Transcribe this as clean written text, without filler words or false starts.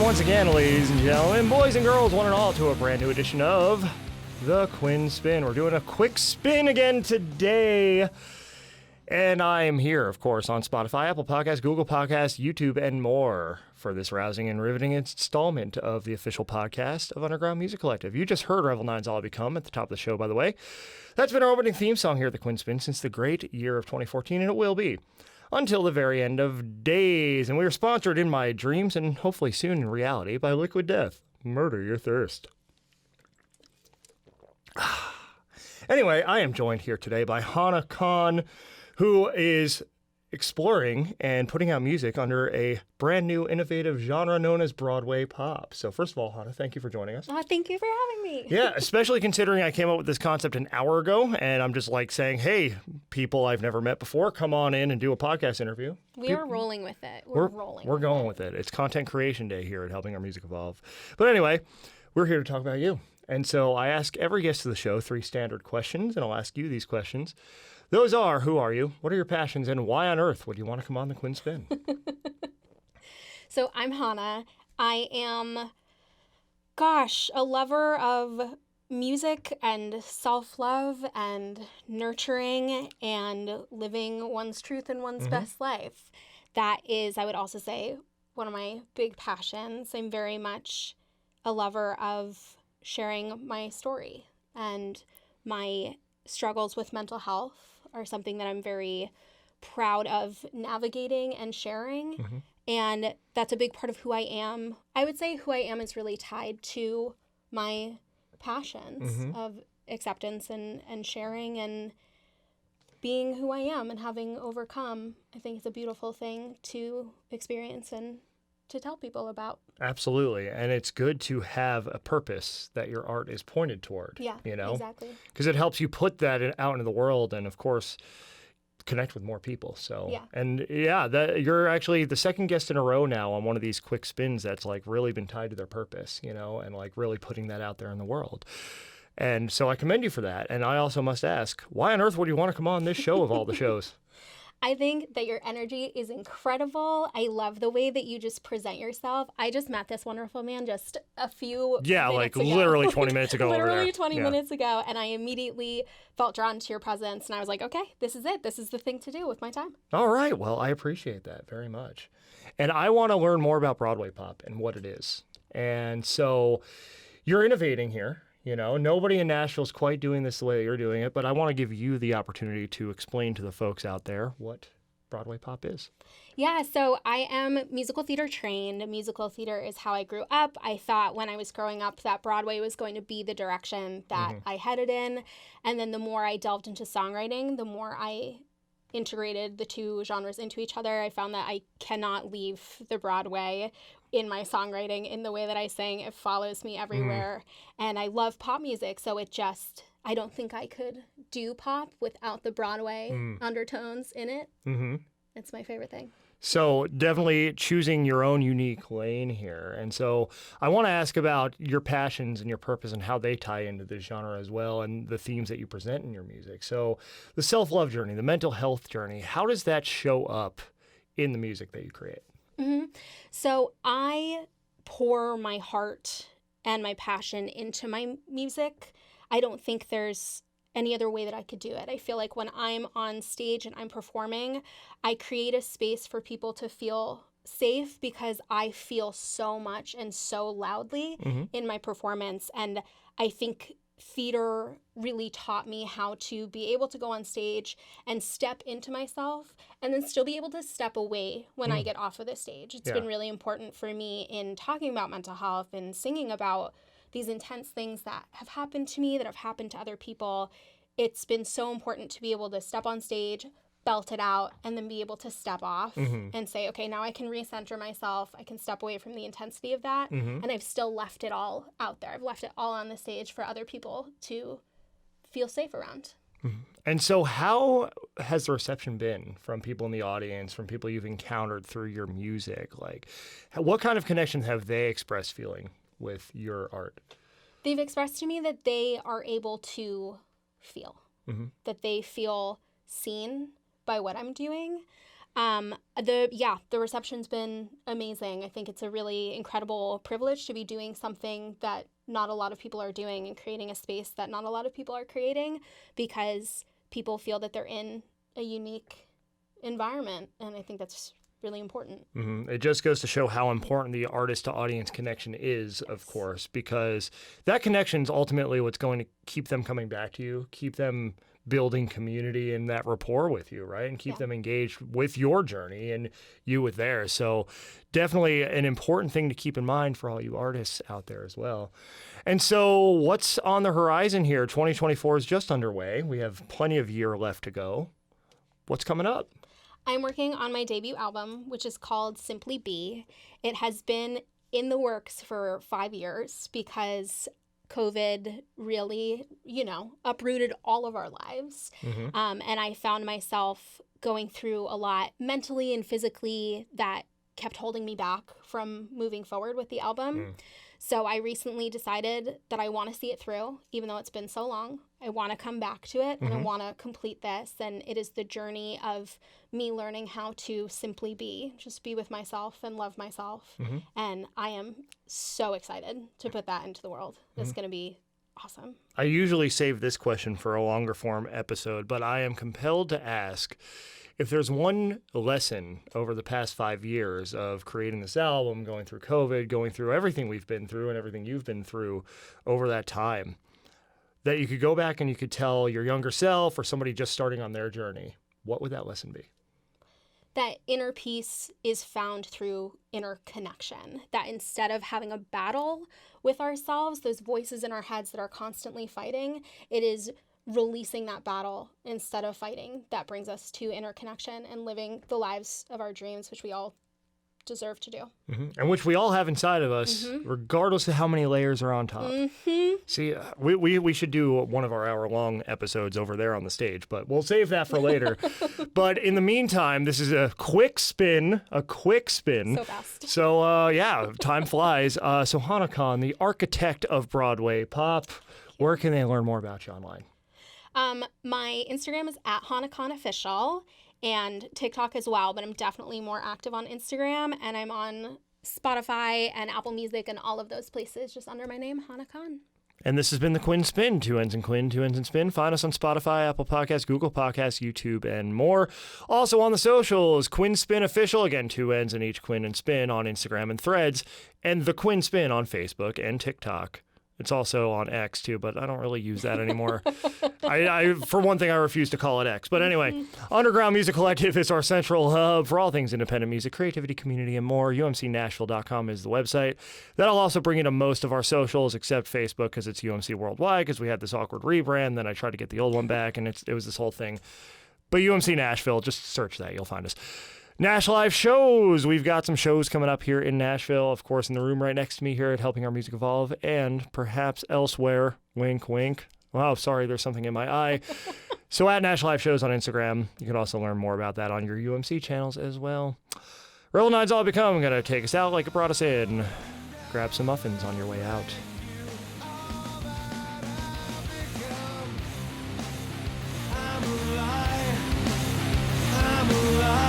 once again, ladies and gentlemen, boys and girls, one and all, to a brand new edition of the Quinn Spinn. We're doing a quick spin again today. And I am here, of course, on Spotify, Apple Podcasts, Google Podcasts, YouTube, and more for this rousing and riveting installment of the official podcast of Underground Music Collective. You just heard Revel 9's All I Become at the top of the show, by the way. That's been our opening theme song here at the Quinn Spinn since the great year of 2014, and it will be until the very end of days. And we are sponsored in my dreams and hopefully soon in reality by Liquid Death. Murder your thirst. Anyway, I am joined here today by Hana Kahn, who is exploring and putting out music under a brand new innovative genre known as Broadway Pop. So first of all, Hana, thank you for joining us. Thank you for having me. Yeah, especially considering I came up with this concept an hour ago, and I'm just like saying, hey, people I've never met before, come on in and do a podcast interview. We are rolling with it. We're going with it. It's Content Creation Day here at Helping Our Music Evolve. But anyway, we're here to talk about you. And so I ask every guest of the show 3 standard questions, and I'll ask you these questions. Those are, who are you, what are your passions, and why on earth would you want to come on the Quinn Spinn? So I'm Hana. I am, a lover of music and self-love and nurturing and living one's truth and one's best life. That is, I would also say, one of my big passions. I'm very much a lover of sharing my story, and my struggles with mental health are something that I'm very proud of navigating and sharing. And that's a big part of who I am. I would say who I am is really tied to my passions of acceptance and sharing and being who I am and having overcome. I think it's a beautiful thing to experience and to tell people about. Absolutely. And it's good to have a purpose that your art is pointed toward. Yeah, you know? Exactly. Because it helps you put that out into the world and, of course, connect with more people. So, yeah. And yeah, you're actually the second guest in a row now on one of these quick spins that's like really been tied to their purpose, you know, and like really putting that out there in the world. And so I commend you for that. And I also must ask, why on earth would you want to come on this show of all the shows? I think that your energy is incredible. I love the way that you just present yourself. I just met this wonderful man just a few minutes ago. Literally 20 minutes ago. Literally 20 minutes ago. And I immediately felt drawn to your presence. And I was like, okay, this is it. This is the thing to do with my time. All right. Well, I appreciate that very much. And I want to learn more about Broadway Pop and what it is. And so you're innovating here. You know, nobody in Nashville is quite doing this the way that you're doing it, but I want to give you the opportunity to explain to the folks out there what Broadway Pop is. Yeah, so I am musical theater trained. Musical theater is how I grew up. I thought when I was growing up that Broadway was going to be the direction that I headed in. And then the more I delved into songwriting, the more I integrated the two genres into each other. I found that I cannot leave the Broadway in my songwriting in the way that I sing. It follows me everywhere. And I love pop music, so I don't think I could do pop without the Broadway undertones in it. It's my favorite thing. So definitely choosing your own unique lane here. And so I want to ask about your passions and your purpose and how they tie into this genre as well, and the themes that you present in your music. So the self-love journey, the mental health journey, how does that show up in the music that you create? So I pour my heart and my passion into my music. I don't think there's any other way that I could do it. I feel like when I'm on stage and I'm performing, I create a space for people to feel safe because I feel so much and so loudly in my performance. And I think theater really taught me how to be able to go on stage and step into myself and then still be able to step away when I get off of the stage. It's been really important for me in talking about mental health and singing about these intense things that have happened to me, that have happened to other people. It's been so important to be able to step on stage, belt it out, and then be able to step off and say, okay, now I can recenter myself. I can step away from the intensity of that. And I've still left it all out there. I've left it all on the stage for other people to feel safe around. And so how has the reception been from people in the audience, from people you've encountered through your music? Like, what kind of connections have they expressed feeling with your art? They've expressed to me that they are able to feel, that they feel seen by what I'm doing. The reception's been amazing. I think it's a really incredible privilege to be doing something that not a lot of people are doing and creating a space that not a lot of people are creating, because people feel that they're in a unique environment. And I think that's really important. Mm-hmm. It just goes to show how important the artist to audience connection is, of course, because that connection is ultimately what's going to keep them coming back to you, keep them building community and that rapport with you, right? And keep them engaged with your journey and you with theirs. So definitely an important thing to keep in mind for all you artists out there as well. And so what's on the horizon here? 2024 is just underway. We have plenty of year left to go. What's coming up? I'm working on my debut album, which is called Simply Be. It has been in the works for 5 years because COVID really, uprooted all of our lives. Mm-hmm. And I found myself going through a lot mentally and physically that kept holding me back from moving forward with the album. So I recently decided that I want to see it through, even though it's been so long. I want to come back to it and I want to complete this. And it is the journey of me learning how to simply be, just be with myself and love myself. And I am so excited to put that into the world. It's going to be awesome. I usually save this question for a longer form episode, but I am compelled to ask, if there's one lesson over the past 5 years of creating this album, going through COVID, going through everything we've been through and everything you've been through over that time, that you could go back and you could tell your younger self or somebody just starting on their journey, what would that lesson be? That inner peace is found through inner connection. That instead of having a battle with ourselves, those voices in our heads that are constantly fighting, it is releasing that battle instead of fighting that brings us to inner connection and living the lives of our dreams, which we all deserve to do. And which we all have inside of us, regardless of how many layers are on top. See, we should do one of our hour-long episodes over there on the stage, but we'll save that for later. But in the meantime, this is a quick spin. So fast. So, time flies. So Hana Kahn, the architect of Broadway Pop, where can they learn more about you online? My Instagram is at Hana Kahn Official and TikTok as well, but I'm definitely more active on Instagram, and I'm on Spotify and Apple Music and all of those places just under my name, Hana Kahn. And this has been the Quinn Spinn, 2 N's in Quinn, 2 N's in Spin. Find us on Spotify, Apple Podcasts, Google Podcasts, YouTube, and more. Also on the socials, Quinn Spinn Official, again, 2 N's in each Quinn and Spin on Instagram and Threads, and the Quinn Spinn on Facebook and TikTok. It's also on X, too, but I don't really use that anymore. I for one thing, I refuse to call it X. But anyway, Underground Music Collective is our central hub for all things independent music, creativity, community, and more. UMCNashville.com is the website. That'll also bring you to most of our socials, except Facebook, because it's UMC Worldwide, because we had this awkward rebrand. Then I tried to get the old one back, and it was this whole thing. But UMC Nashville, just search that. You'll find us. Nash Live shows. We've got some shows coming up here in Nashville, of course, in the room right next to me here at Helping Our Music Evolve, and perhaps elsewhere. Wink, wink. Wow, sorry, there's something in my eye. So at Nash Live shows on Instagram. You can also learn more about that on your UMC channels as well. Revel 9's all become. I'm going to take us out like it brought us in. Grab some muffins on your way out. I'm alive.